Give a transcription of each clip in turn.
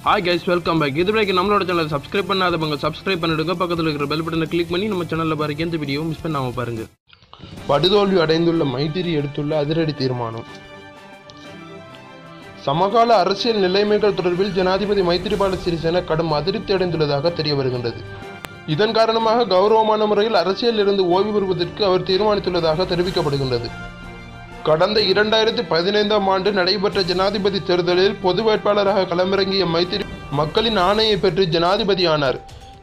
Hi guys, welcome back. இது வரைக்கும் நம்மளோட சேனலை சப்ஸ்கிரைப் பண்ணாதவங்க சப்ஸ்கிரைப் பண்ணிடுங்க. பக்கத்தில் இருக்கிற பெல் பட்டனை கிளிக் பண்ணி நம்ம சேனலில் பாருங்க. எந்த வீடியோ மிஸ் பண்ணாமல் பாருங்க. படுதோல்வி அடைந்துள்ள மைத்திரி எடுத்துள்ள அதிரடி தீர்மானம். சமகால அரசியல் நிலைமைகள் தொடர்பில் ஜனாதிபதி மைத்திரிபால சிறிசேன கடும் அதிருப்தி அடைந்துள்ளதாக தெரிய வருகின்றது. இதன் காரணமாக கௌரவமான முறையில் அரசியலில் இருந்து ஓய்வு பெறுவதற்கு அவர் தீர்மானித்துள்ளதாக தெரிவிக்கப்படுகின்றது. கடந்த 2015ஆம் ஆண்டு நடைபெற்ற ஜனாதிபதி தேர்தலில் பொது வேட்பாளராக களமிறங்கிய மைத்திரி மக்களின் ஆணையை பெற்று ஜனாதிபதி ஆனார்.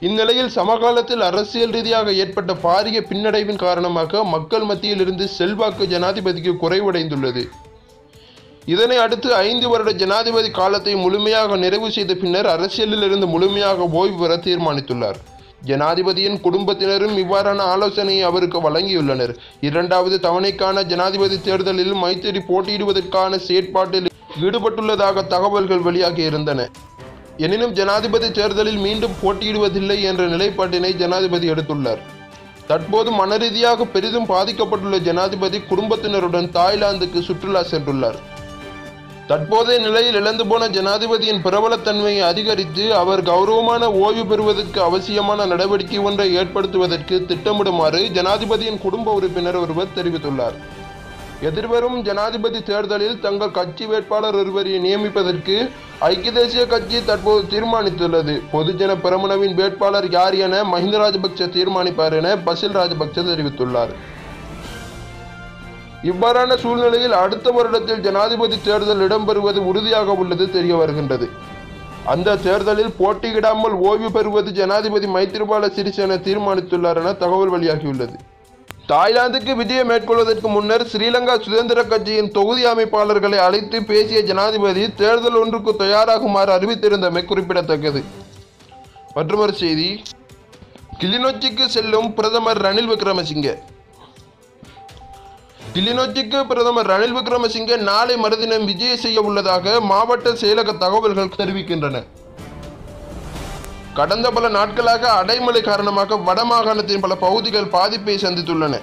இந்நிலையில் சமகாலத்தில் அரசியல் ரீதியாக ஏற்பட்ட பாரிய பின்னடைவின் காரணமாக மக்கள் மத்தியில் இருந்து செல்வாக்கு ஜனாதிபதிக்கு குறைவடைந்துள்ளது. இதனை அடுத்து 5 வருட ஜனாதிபதி காலத்தை முழுமையாக நிறைவு செய்த பின்னர் அரசியலில் இருந்து முழுமையாக ஓய்வு பெற தீர்மானித்துள்ளார். ஜனாதிபதியின் குடும்பத்தினரும் இவ்வாறான ஆலோசனையை அவருக்கு வழங்கியுள்ளனர். 2வது தவணைக்கான ஜனாதிபதி தேர்தலில் மைத்திரி போட்டியிடுவதற்கான செயற்பாட்டில் ஈடுபட்டுள்ளதாக தகவல்கள் வெளியாகி இருந்தன. எனினும் ஜனாதிபதி தேர்தலில் மீண்டும் போட்டியிடுவதில்லை என்ற நிலைப்பாட்டினை ஜனாதிபதி எடுத்துள்ளார். தற்போது மனரீதியாக பெரிதும் பாதிக்கப்பட்டுள்ள ஜனாதிபதி குடும்பத்தினருடன் தாய்லாந்துக்கு சுற்றுலா சென்றுள்ளார். தற்போதைய நிலையில் இழந்து போன ஜனாதிபதியின் பிரபலத்தன்மையை அதிகரித்து அவர் கௌரவமான ஓய்வு பெறுவதற்கு அவசியமான நடவடிக்கை ஒன்றை ஏற்படுத்துவதற்கு திட்டமிடுமாறு ஜனாதிபதியின் குடும்ப உறுப்பினர் ஒருவர் தெரிவித்துள்ளார். எதிர்வரும் ஜனாதிபதி தேர்தலில் தங்கள் கட்சி வேட்பாளர் ஒருவரை நியமிப்பதற்கு ஐக்கிய தேசிய கட்சி தற்போது தீர்மானித்துள்ளது. பொதுஜன பெரமுனவின் வேட்பாளர் யார் என மஹிந்த ராஜபக்ச தீர்மானிப்பார் என பசில் ராஜபக்ச தெரிவித்துள்ளார். இவ்வாறான சூழ்நிலையில் அடுத்த வருடத்தில் ஜனாதிபதி தேர்தல் இடம்பெறுவது உறுதியாக உள்ளது தெரிய வருகின்றது. அந்த தேர்தலில் போட்டியிடாமல் ஓய்வு பெறுவது ஜனாதிபதி மைத்திரிபால சிறிசேன தீர்மானித்துள்ளார் என தகவல் வெளியாகியுள்ளது. தாய்லாந்துக்கு விஜயம் மேற்கொள்வதற்கு முன்னர் ஸ்ரீலங்கா சுதந்திர கட்சியின் தொகுதி அமைப்பாளர்களை அழைத்து பேசிய ஜனாதிபதி தேர்தல் ஒன்றுக்கு தயாராகுமாறு அறிவித்திருந்தமை குறிப்பிடத்தக்கது. மற்றொரு செய்தி, கிளிநொச்சிக்கு செல்லும் பிரதமர் ரணில் விக்ரமசிங்கே. கிளிநொச்சிக்கு பிரதமர் ரணில் விக்ரமசிங்கே நாளை மறுதினம் விஜயம் செய்ய உள்ளதாக மாவட்ட செயலக தகவல்கள் தெரிவிக்கின்றன. கடந்த பல நாட்களாக அடைமழை காரணமாக வடமாகாணத்தின் பல பகுதிகள் பாதிப்பை சந்தித்துள்ளன.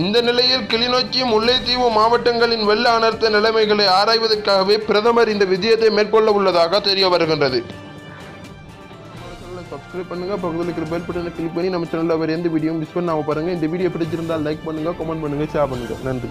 இந்த நிலையில் கிளிநொச்சி, முல்லைத்தீவு மாவட்டங்களின் வெள்ள அனர்த்த நிலைமைகளை ஆராய்வதற்காகவே பிரதமர் இந்த விஜயத்தை மேற்கொள்ள உள்ளதாக தெரிய வருகின்றது. சப்ஸ்கிரைப் பண்ணுங்க, பக்கத்தில் இருக்கிற பெல் பட்டனை கிளிக் பண்ணி நம்ம சேனலில் வேறு எந்த வீடியோ மிஸ் பண்ணாமல் பாருங்க. இந்த வீடியோ பிடிச்சிருந்தால் லைக் பண்ணுங்க, கமெண்ட் பண்ணுங்க, ஷேர் பண்ணுங்க. நன்றி.